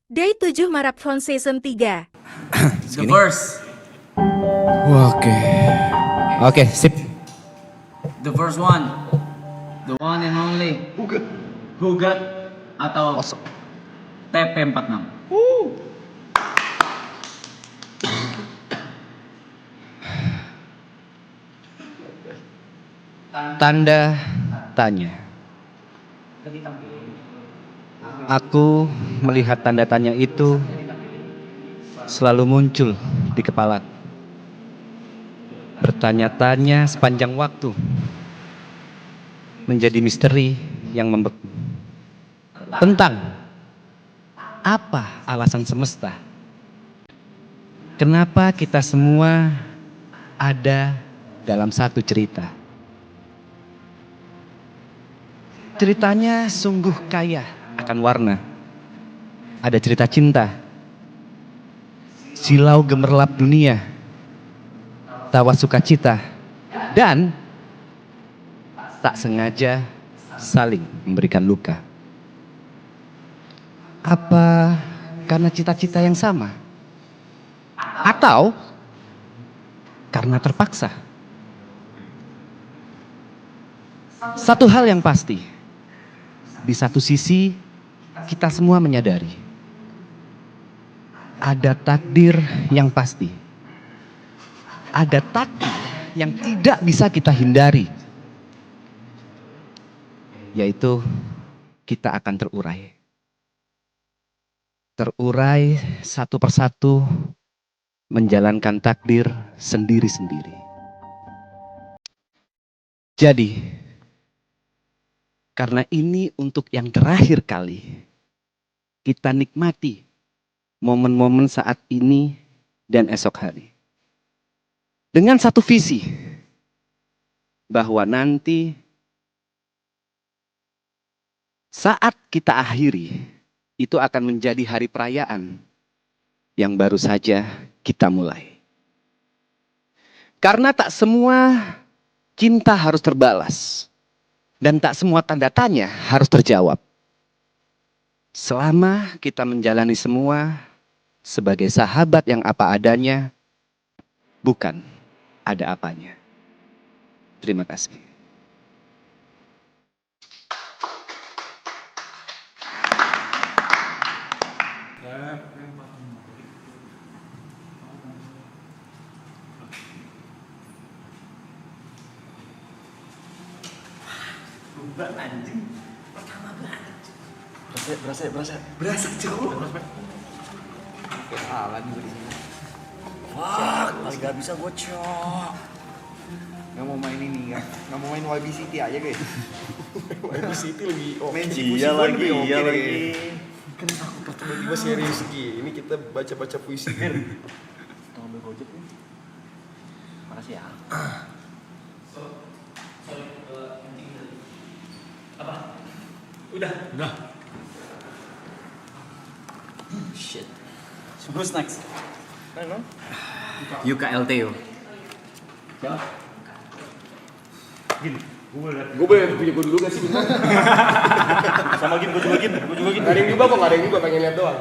Day 7 Marathon Season 3. The first. Oke, sip. The first one. The one and only. Hugat atau TP46. Tanda tanya. Aku melihat tanda tanya itu selalu muncul di kepala. Bertanya-tanya sepanjang waktu. Menjadi misteri yang membeku. Tentang apa alasan semesta? Kenapa kita semua ada dalam satu cerita? Ceritanya sungguh kaya akan warna. Ada cerita cinta, silau gemerlap dunia, tawa sukacita, dan tak sengaja saling memberikan luka. Apa karena cita-cita yang sama? Atau karena terpaksa? Satu hal yang pasti, di satu sisi kita semua menyadari ada takdir yang pasti. Ada takdir yang tidak bisa kita hindari. Yaitu kita akan terurai. Terurai satu persatu menjalankan takdir sendiri-sendiri. Jadi, karena ini untuk yang terakhir kali, kita nikmati momen-momen saat ini dan esok hari. Dengan satu visi, bahwa nanti saat kita akhiri, itu akan menjadi hari perayaan yang baru saja kita mulai. Karena tak semua cinta harus terbalas. Dan tak semua tanda tanya harus terjawab. Selama kita menjalani semua sebagai sahabat yang apa adanya, bukan ada apanya. Terima kasih. Anjing. Pertama banget. Berasa cowok. Salah juga di sini. Wah, gak bisa gocok. Nggak mau main ini kan? Nggak mau main YB City aja guys. YB City lagi oke. Main Iya lagi, iya lagi. Kan aku tiba-tiba serius gini kita baca-baca puisi. Tolong ambil gojek nih. Makasih ya. Apa? Udah. Shit. Who's next? Mana? Yuka LTO. Siapa? Gue boleh punya gue dulu gak sih? Sama Gin, gue juga Gin. Gak ada yang diubah kok, gak ada yang diubah, pengen lihat doang.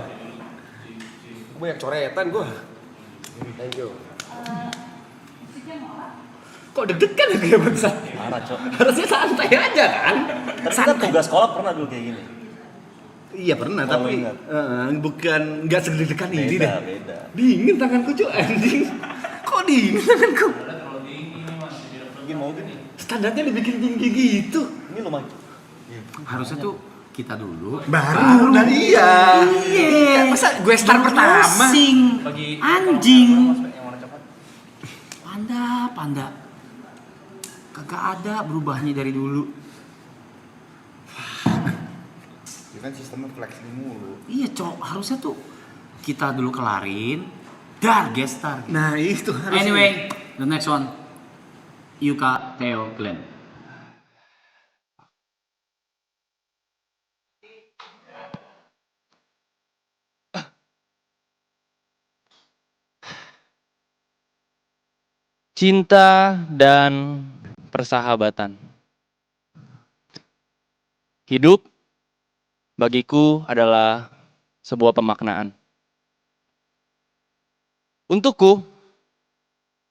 Gue banyak coretan gue. Thank you. Kok deg-degan ya kayak bangsa? Parah cok. Harusnya santai aja kan? Tapi kita tugas sekolah pernah dulu kayak gini. Iya pernah, Kalau tapi ingat. bukan nggak segede-degan ini deh. Beda. Dingin tanganku cuy, anjing. Kok dingin tanganku? Gin mau Gin? Standarnya dibikin tinggi gitu. Ini lumayan. Harusnya tuh kita dulu Baru dari iya. Iya. Masa gue start pertama? Pusing. Bagi Anjing. yang warna coklat. Panda kagak ada berubahnya dari dulu. Ya kan sistemnya fleksibel mulu. Iya cok, harusnya tuh kita dulu kelarin dar gestar. Nah itu harus. Anyway, the next one Yuka Theo Glenn. Cinta dan persahabatan. Hidup bagiku adalah sebuah pemaknaan. Untukku,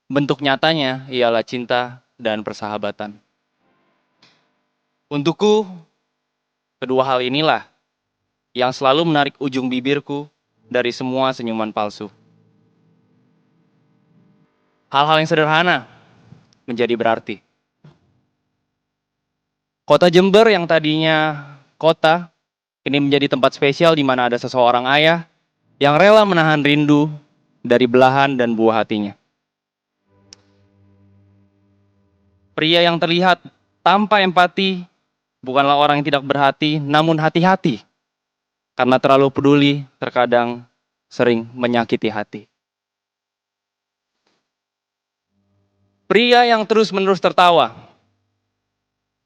bentuk nyatanya ialah cinta dan persahabatan. Untukku, kedua hal inilah yang selalu menarik ujung bibirku dari semua senyuman palsu. Hal-hal yang sederhana menjadi berarti. Kota Jember yang tadinya kota, ini menjadi tempat spesial di mana ada seseorang ayah yang rela menahan rindu dari belahan dan buah hatinya. Pria yang terlihat tanpa empati bukanlah orang yang tidak berhati, namun hati-hati. Karena terlalu peduli, terkadang sering menyakiti hati. Pria yang terus-menerus tertawa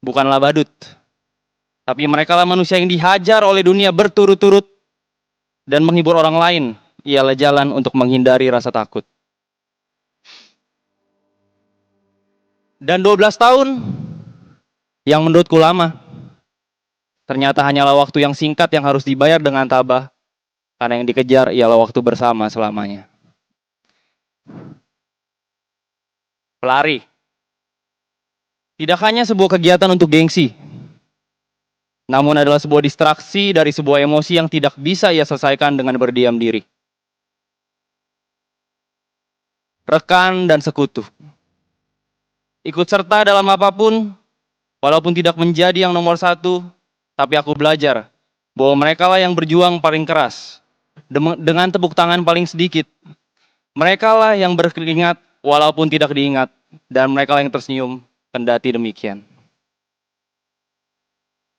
bukanlah badut, tapi merekalah manusia yang dihajar oleh dunia berturut-turut dan menghibur orang lain ialah jalan untuk menghindari rasa takut. Dan 12 tahun yang menurutku lama, ternyata hanyalah waktu yang singkat yang harus dibayar dengan tabah, karena yang dikejar ialah waktu bersama selamanya. Pelari tidak hanya sebuah kegiatan untuk gengsi, namun adalah sebuah distraksi dari sebuah emosi yang tidak bisa ia selesaikan dengan berdiam diri. Rekan dan sekutu, ikut serta dalam apapun, walaupun tidak menjadi yang nomor satu, tapi aku belajar bahwa mereka lah yang berjuang paling keras, dengan tepuk tangan paling sedikit. Mereka lah yang berkeringat walaupun tidak diingat, dan mereka lah yang tersenyum kendati demikian.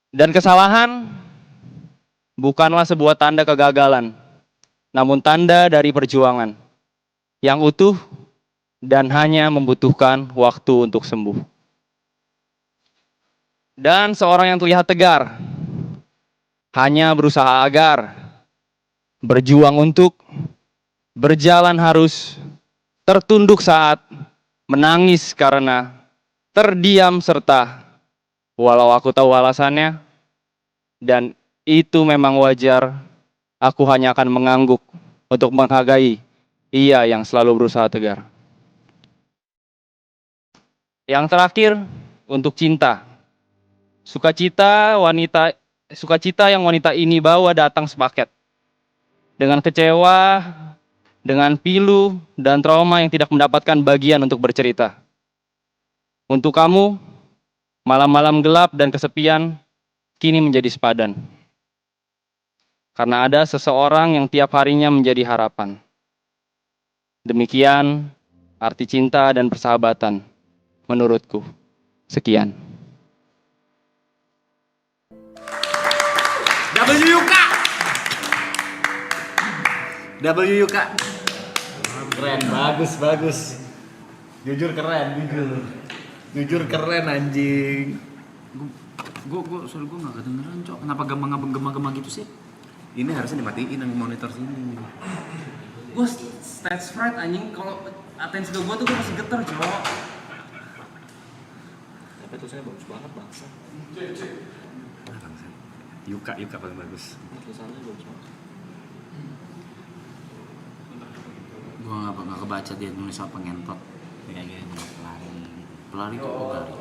Dan kesalahan bukanlah sebuah tanda kegagalan, namun tanda dari perjuangan yang utuh dan hanya membutuhkan waktu untuk sembuh. Dan seorang yang terlihat tegar hanya berusaha agar, berjuang untuk, berjalan harus, tertunduk saat, menangis karena, terdiam serta, walau aku tahu alasannya, dan itu memang wajar, aku hanya akan mengangguk untuk menghargai ia yang selalu berusaha tegar. Yang terakhir, untuk cinta. Sukacita yang wanita ini bawa datang sepaket. Dengan kecewa, dengan pilu, dan trauma yang tidak mendapatkan bagian untuk bercerita. Untuk kamu, malam-malam gelap dan kesepian kini menjadi sepadan. Karena ada seseorang yang tiap harinya menjadi harapan. Demikian arti cinta dan persahabatan menurutku. Sekian. WUK. Keren, bagus. Jujur keren, jujur keren anjing. Soalnya gue nggak kedengeran cok. Kenapa gema gitu sih? Ini harusnya dimatiin yang monitor sini. Gue stage fright anjing. Kalau atensi gue tuh gue masih geter cok. Tapi tulisannya bagus banget bangsa. Yuka paling bagus. Tulisannya bagus banget. Gue nggak kebaca dia nulis apa ngentot. Kayak pelari kok pelari.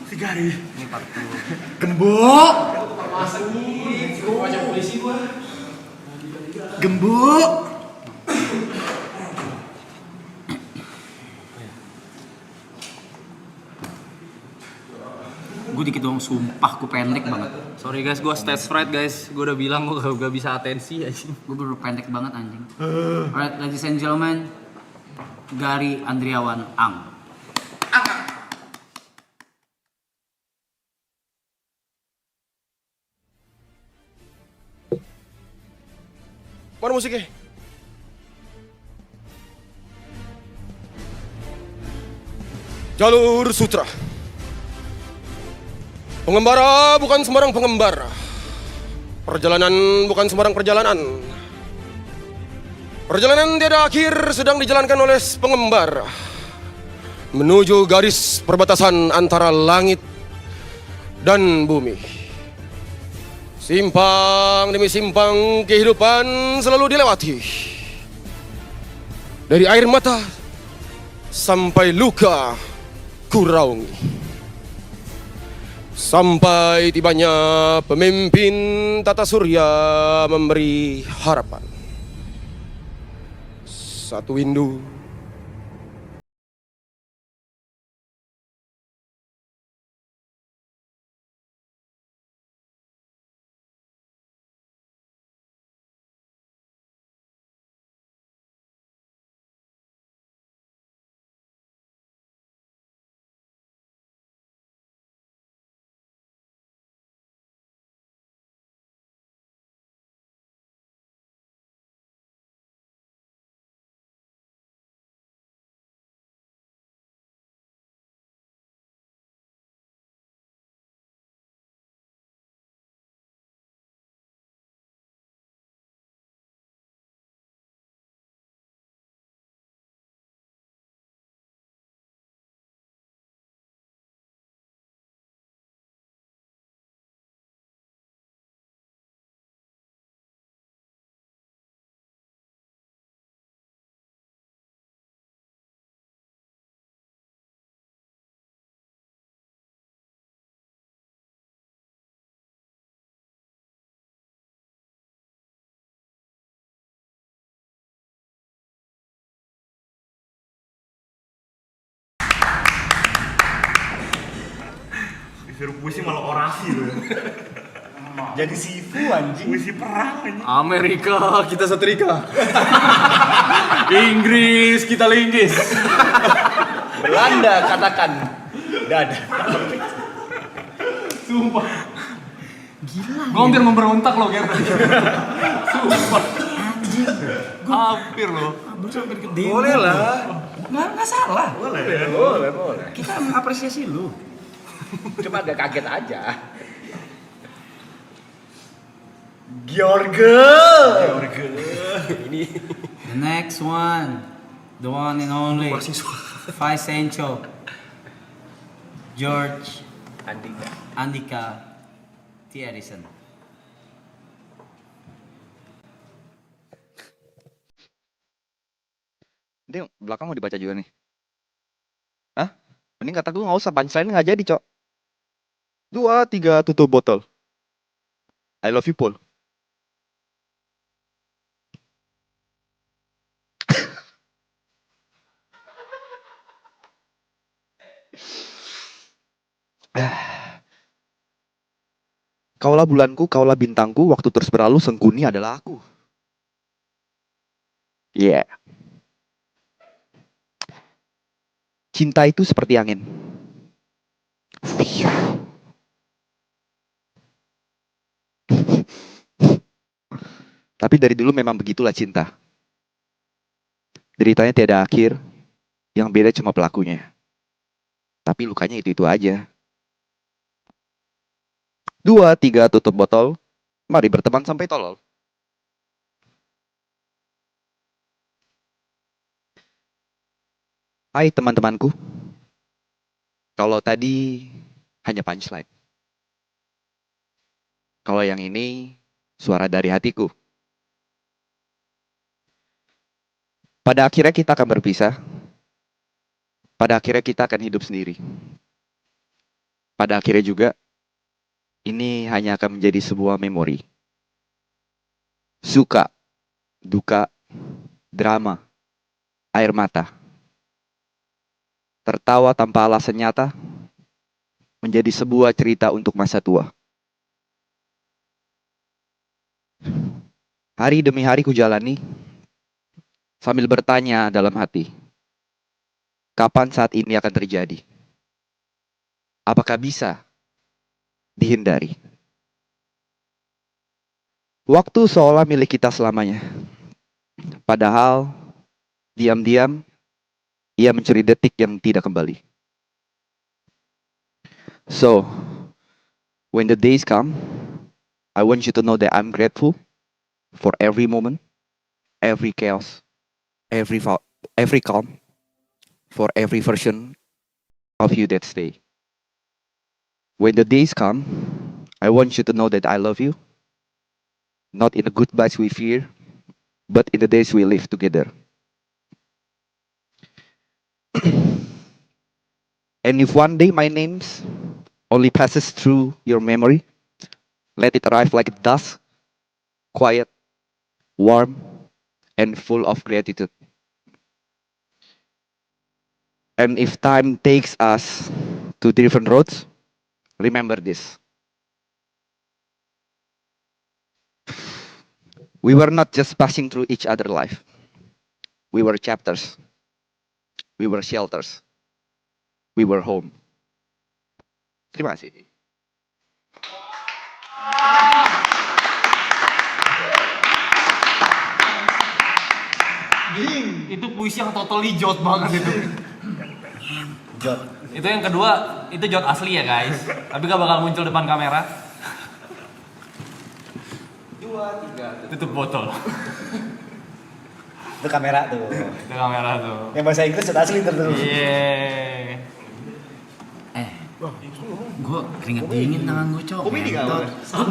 Sigari. Ini partu. Gembok. Gembok. Gue dikit doang, sumpah gue pendek banget. Sorry guys, gue stage fright guys. Gue udah bilang gue gak bisa atensi anjing. Gue bener pendek banget anjing. Alright, ladies and gentlemen, Gary Andriawan Ang. Mana musiknya? Jalur Sutra. Pengembara bukan sembarang pengembara. Perjalanan bukan sembarang perjalanan. Perjalanan tiada akhir sedang dijalankan oleh pengembara menuju garis perbatasan antara langit dan bumi. Simpang demi simpang kehidupan selalu dilewati. Dari air mata sampai luka kuraungi. Sampai tibanya pemimpin tata surya memberi harapan. Satu windu Disuruh puisi malah orasi loh. Jadi sifu anjing. Puisi perang anjing. Amerika kita setrika. Inggris kita linggis. Belanda katakan dada. Sumpah. Gila. Gue hampir memberontak loh kayak tadi. Sumpah. Anjing. Hampir loh. Boleh lah. Nggak salah. Boleh. Kita mengapresiasi lu. Cuma agak kaget aja. George. Ini The next one, the one and only, Vicencio, George Andika T. Edison. Ini belakang mau dibaca juga nih. Hah? Mending kata gue nggak usah, punchline nggak jadi, Cok. 2, 3 tutup botol. I love you, Paul. Kaulah bulanku, kaulah bintangku, waktu terus berlalu, sengkuni adalah aku. Yeah. Cinta itu seperti angin. Tapi dari dulu memang begitulah cinta. Deritanya tiada akhir, yang beda cuma pelakunya. Tapi lukanya itu-itu aja. 2, 3 tutup botol, mari berteman sampai tolol. Hai teman-temanku. Kalau tadi hanya punchline. Kalau yang ini suara dari hatiku. Pada akhirnya kita akan berpisah. Pada akhirnya kita akan hidup sendiri. Pada akhirnya juga, ini hanya akan menjadi sebuah memori. Suka, duka, drama, air mata. Tertawa tanpa alasan nyata, menjadi sebuah cerita untuk masa tua. Hari demi hari ku jalani, sambil bertanya dalam hati, kapan saat ini akan terjadi? Apakah bisa dihindari? Waktu seolah milik kita selamanya. Padahal, diam-diam, ia mencuri detik yang tidak kembali. So, when the days come, I want you to know that I'm grateful for every moment, every chaos, every calm, for every version of you that stay. When the days come, I want you to know that I love you. Not in the goodbyes we fear, but in the days we live together. And if one day my name's only passes through your memory, let it arrive like dust, quiet, warm, and full of gratitude. And if time takes us to different roads, remember this. We were not just passing through each other's life. We were chapters. We were shelters. We were home. Terima kasih. Itu puisi yang totally jot banget itu. Itu yang kedua, itu jot asli ya guys. Tapi gak bakal muncul depan kamera. 2, 3. Tutup botol. Itu kamera tuh. Itu kamera tuh. Yang bahasa Inggris sudah asli terus. Yeay. Gue keringet dingin tangan gue cowok. Komedi gak?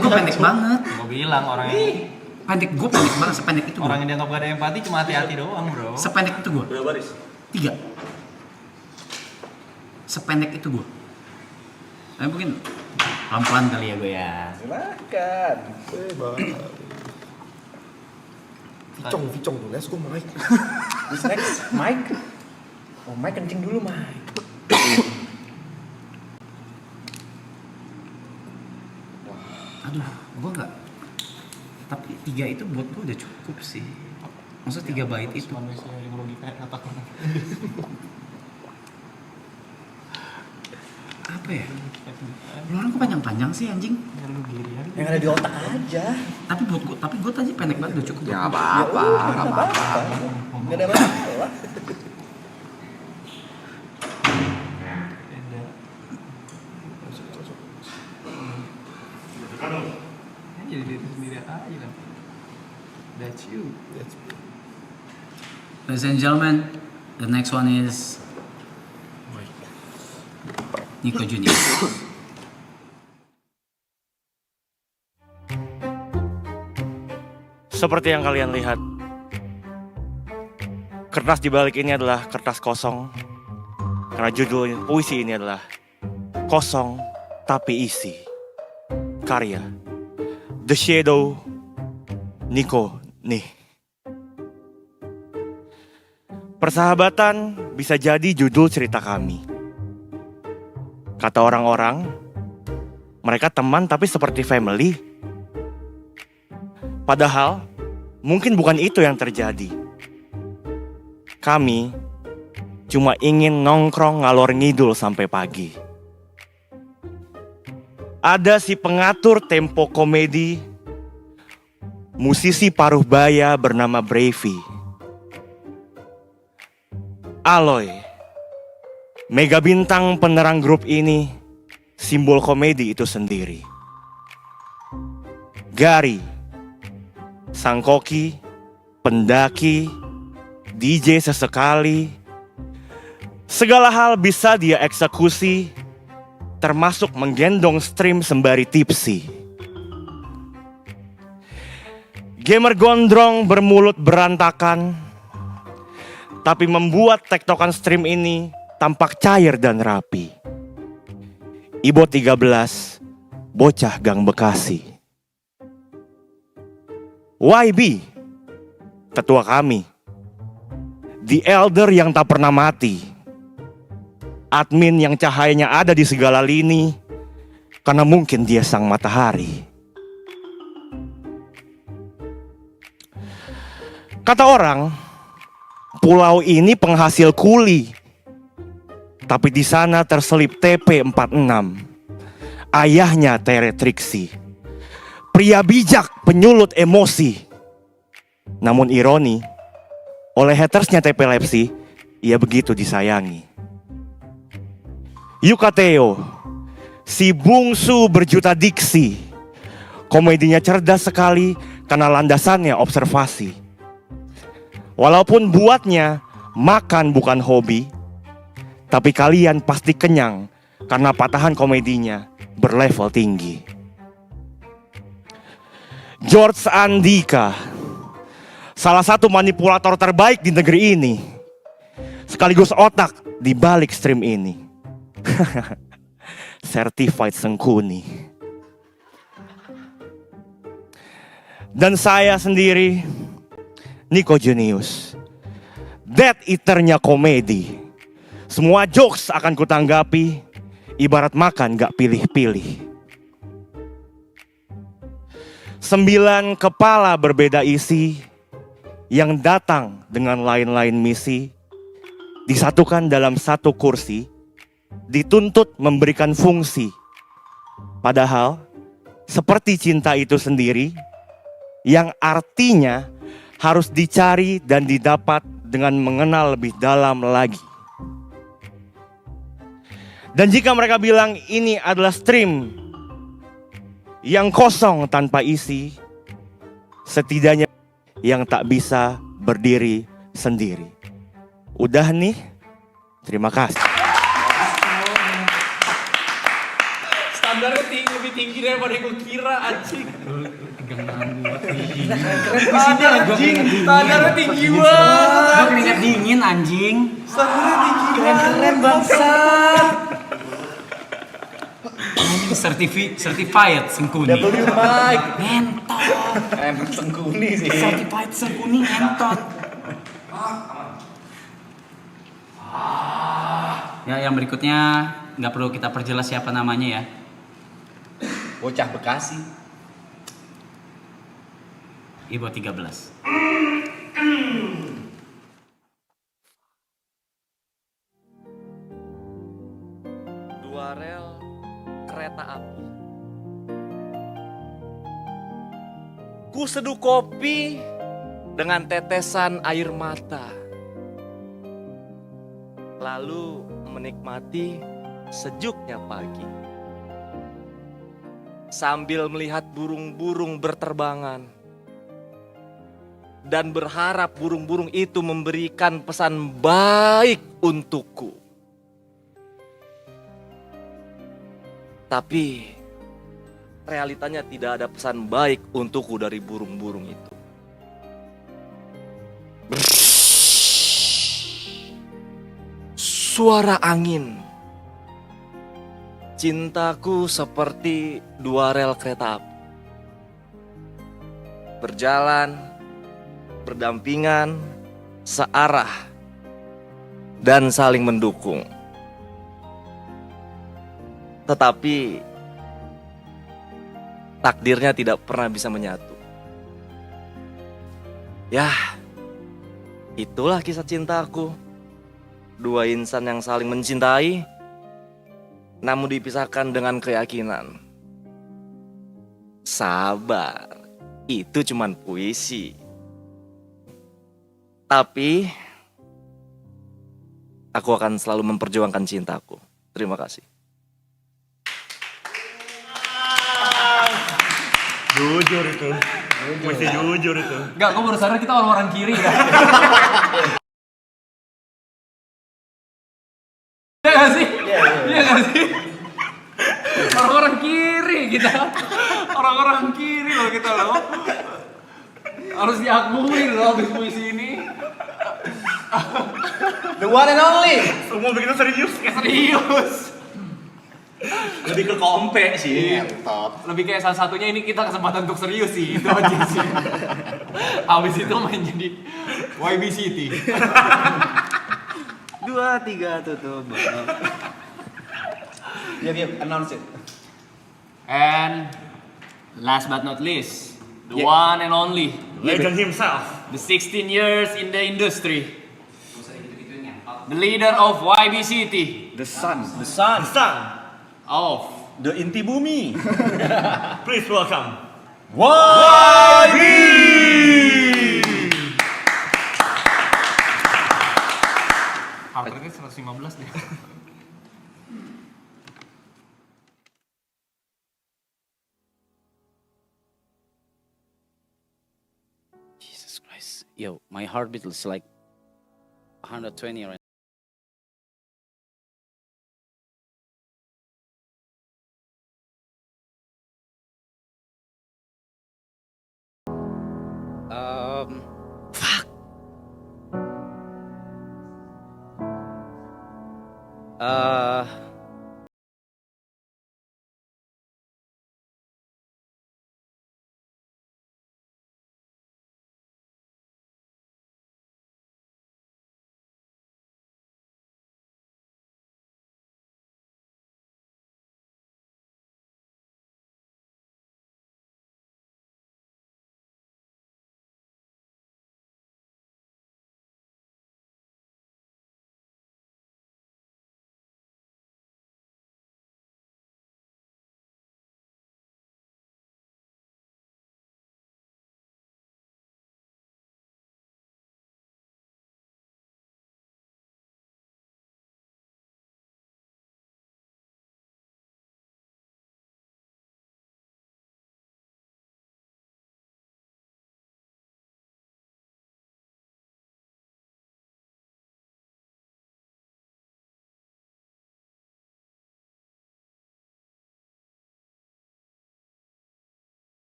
Gue pendek banget. Gue bilang orangnya Gue pendek banget, sependek itu orang gue. yang dianggap gak ada empati cuma hati-hati doang bro. Sependek itu gue. Berapa baris? 3. Sependek itu gue. Mungkin pelan-pelan kali ya gue ya. Silakan. Vicong tuh, let's go Mike. This next, Mike. Oh, Mike kencing dulu, Mike. Aduh, gue nggak. Tapi 3 itu buat gue udah cukup sih. Maksud 3 bait itu. Manusia yang logika katakan. Apa ya? Lu orang kok panjang-panjang sih anjing? Yang ada di otak aja. Tapi gue tadi pendek banget udah cukup. Ya apa-apa, Nggak apa-apa. Nggak ada masalah. Jadi diri sendiri aja kan. That's you. Ladies and gentlemen, the next one is Nico Junior. Seperti yang kalian lihat, kertas di balik ini adalah kertas kosong. Karena judul puisi ini adalah Kosong Tapi Isi. Karya The Shadow, Nico nih. Persahabatan bisa jadi judul cerita kami. Kata orang-orang, mereka teman tapi seperti family. Padahal, mungkin bukan itu yang terjadi. Kami cuma ingin nongkrong ngalor ngidul sampai pagi. Ada si pengatur tempo komedi, musisi paruh baya bernama Bravey. Aloy, mega bintang penerang grup ini, simbol komedi itu sendiri. Gary, sang koki, pendaki, DJ sesekali, segala hal bisa dia eksekusi, termasuk menggendong stream sembari tipsi. Gamer gondrong bermulut berantakan, tapi membuat tektokan stream ini tampak cair dan rapi. Ibo 13, bocah Gang Bekasi. YB, tetua kami. The Elder yang tak pernah mati. Admin yang cahayanya ada di segala lini, karena mungkin dia sang matahari. Kata orang, pulau ini penghasil kuli. Tapi di sana terselip TP46. Ayahnya Tere Triksi. Pria bijak penyulut emosi. Namun ironi, oleh hatersnya TP Lepsi, ia begitu disayangi. Yukateo, si bungsu berjuta diksi. Komedinya cerdas sekali karena landasannya observasi. Walaupun buatnya makan bukan hobi, tapi kalian pasti kenyang karena patahan komedinya berlevel tinggi. George Andika, salah satu manipulator terbaik di negeri ini, sekaligus otak di balik stream ini. Certified Sengkuni. Dan saya sendiri, Nico Junius, Death Eater-nya komedi. Semua jokes akan kutanggapi, ibarat makan gak pilih-pilih. 9 kepala berbeda isi, yang datang dengan lain-lain misi, disatukan dalam satu kursi, dituntut memberikan fungsi. Padahal, seperti cinta itu sendiri, yang artinya harus dicari dan didapat dengan mengenal lebih dalam lagi. Dan jika mereka bilang ini adalah stream yang kosong tanpa isi, setidaknya yang tak bisa berdiri sendiri. Udah nih, terima kasih. Standarnya lebih tinggi daripada yang gue kira, anjing. Standarnya tinggi banget. Gue keringat dingin anjing. Standarnya tinggi Keren bangsa. Certified Sengkuni. Mike. Ngentot. Emang Sengkuni sih. Certified Sengkuni ngentot. Ya, yang berikutnya nggak perlu kita perjelas siapa namanya ya. Bocah Bekasi. Ibu 13. Dua rel kereta api. Ku seduh kopi dengan tetesan air mata. Lalu menikmati sejuknya pagi. Sambil melihat burung-burung berterbangan. Dan berharap burung-burung itu memberikan pesan baik untukku. Tapi realitanya tidak ada pesan baik untukku dari burung-burung itu. Suara angin. Cintaku seperti dua rel kereta api. Berjalan, berdampingan, searah, dan saling mendukung. Tetapi takdirnya tidak pernah bisa menyatu. Yah, itulah kisah cintaku. Dua insan yang saling mencintai, namun dipisahkan dengan keyakinan. Sabar, itu cuman puisi. Tapi aku akan selalu memperjuangkan cintaku. Terima kasih. Jujur itu. Mesti jujur itu. Enggak, gue baru sadar kita orang-orang kiri ya. Iya gak sih? Iya gak sih? Orang-orang kiri kita. Orang-orang kiri loh kita loh. Harus diakui loh habis puisi ini. The one and only. Semua begitu serius. Serius. Lebih ke kompe sih. Lebih kayak salah satunya ini kita kesempatan untuk serius sih. Itu aja sih. Habis itu main jadi YB City. 2, 3 tutup. Ya, announce it. And last but not least, the one and only Legend himself. the 16 years in the industry, the leader of YB City, The sun. The sun. Sang, of The inti bumi. please welcome. YB. harganya 115 deh. Jesus Christ. Yo, my heartbeat is like 120 right Fuck.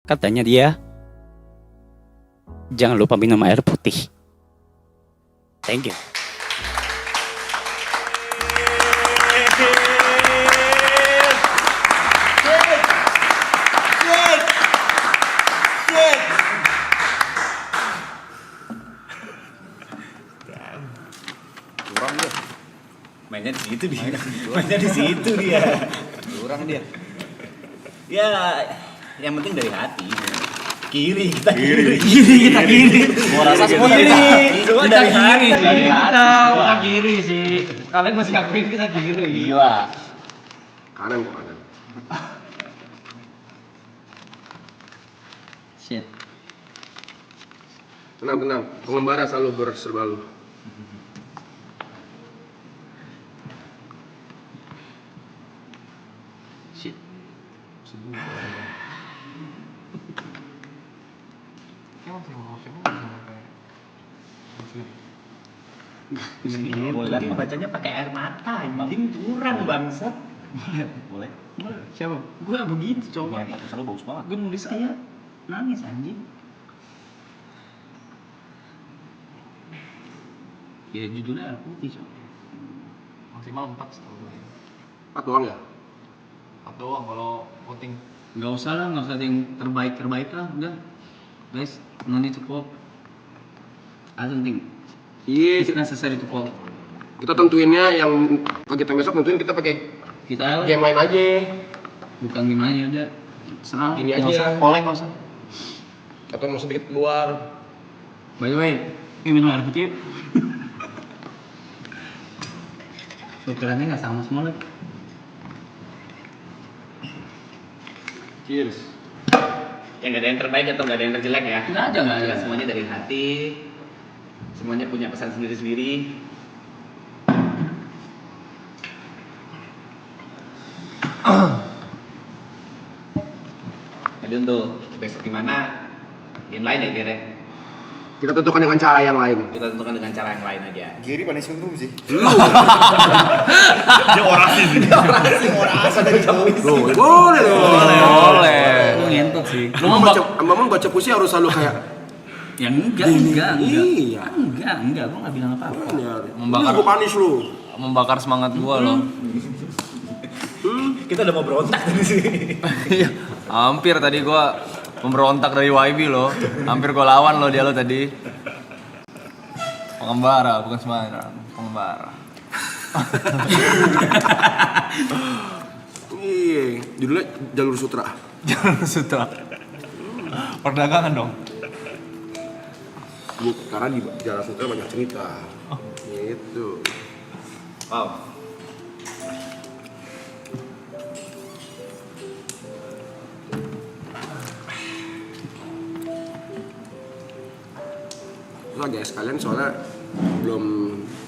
Katanya dia jangan lupa minum air putih. Thank you. Mainnya di situ dia. Mainnya di situ dia. Kurang dia. Ya, yang penting dari hati. Kiri kita kiri. Gua rasa semua dari hati. Semua dari hati. Kita bukan kiri sih. Kalian masih ngakuin kita kiri. Iya. Kanan kok kanan. Shit. Tenang. Pengembara selalu berserba lu. Shit. Bola bacanya pakai air mata, anjing curang bangsat. Boleh. Siapa? Gua begitu coba. Selalu bagus banget. Gue nulis kayak nangis anjing. Ya judulnya air putih coba. Maksimal 4 setahu gue. 4 doang ya? 4 doang kalau voting. Nggak usah lah, nggak usah ada yang terbaik lah, udah. Guys, no need to vote. I don't think it's Iya. necessary to vote. Kita tentuinnya yang kita besok tentuin kita pakai Kita game lain aja. bukan gimana ya udah. Serah, Gini nggak aja. usah, polling nggak usah. Atau mau sedikit keluar. By the way, ini minum air putih. Ukurannya nggak sama semua lagi. Cheers. Ya nggak ada yang terbaik atau nggak ada yang terjelek ya? Nggak ada. Semuanya dari hati. Semuanya punya pesan sendiri-sendiri. Jadi untuk besok gimana? Game lain ya kira? Kita tentukan dengan cara yang lain. Kita tentukan dengan cara yang lain aja. Giri punishment room sih. Dia orasi sih. Boleh dong. Boleh. Lu ngentot sih. Lu baca puisi harus selalu kayak Ya enggak. Iya. Enggak, gua nggak bilang apa-apa. Membakar. Lu panis lu. Membakar semangat gua loh. Kita udah mau berontak dari sini. Iya. Hampir tadi gua pemberontak dari YB loh. Hampir gua lawan lo dia lo tadi. Pengembara, bukan sembarang. Pengembara. Iya, judulnya Jalur Sutra. Jangan sutra. Perdagangan dong. Karena di Jalur Sutra banyak cerita. Gitu. Wow. lagi sekalian soalnya belum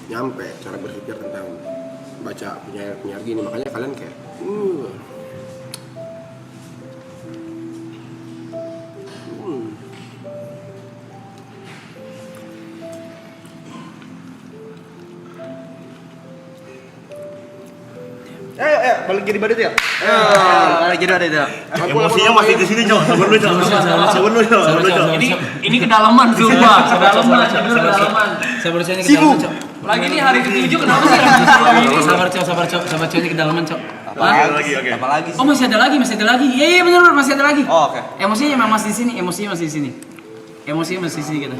nyampe cara berpikir tentang baca penyair gini, makanya kalian kayak Ayo, balik jadi badut ya. Balik jadi badut ya. emosinya masih di sini, Cok. Sabar lu, Cok. Ini kedalaman sumpah, kedalaman, jujur kedalaman. Sabar Cok, ini kedalaman Cok. Lagi nih hari ke-7 kenapa sih hari ke-7 ini? Sabar Cok, ini kedalaman Cok. Apa lagi? Oh masih ada lagi. Iya benar masih ada lagi. Oh, oke. Emosinya memang masih di sini, emosinya masih di sini kita.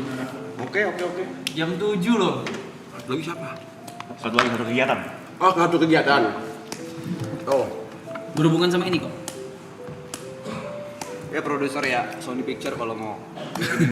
Oke. Jam 7 loh. Lagi siapa? Satu kegiatan. Oh, satu kegiatan. Oh, Berhubungan sama ini kok. Ya produser ya Sony Picture kalau mau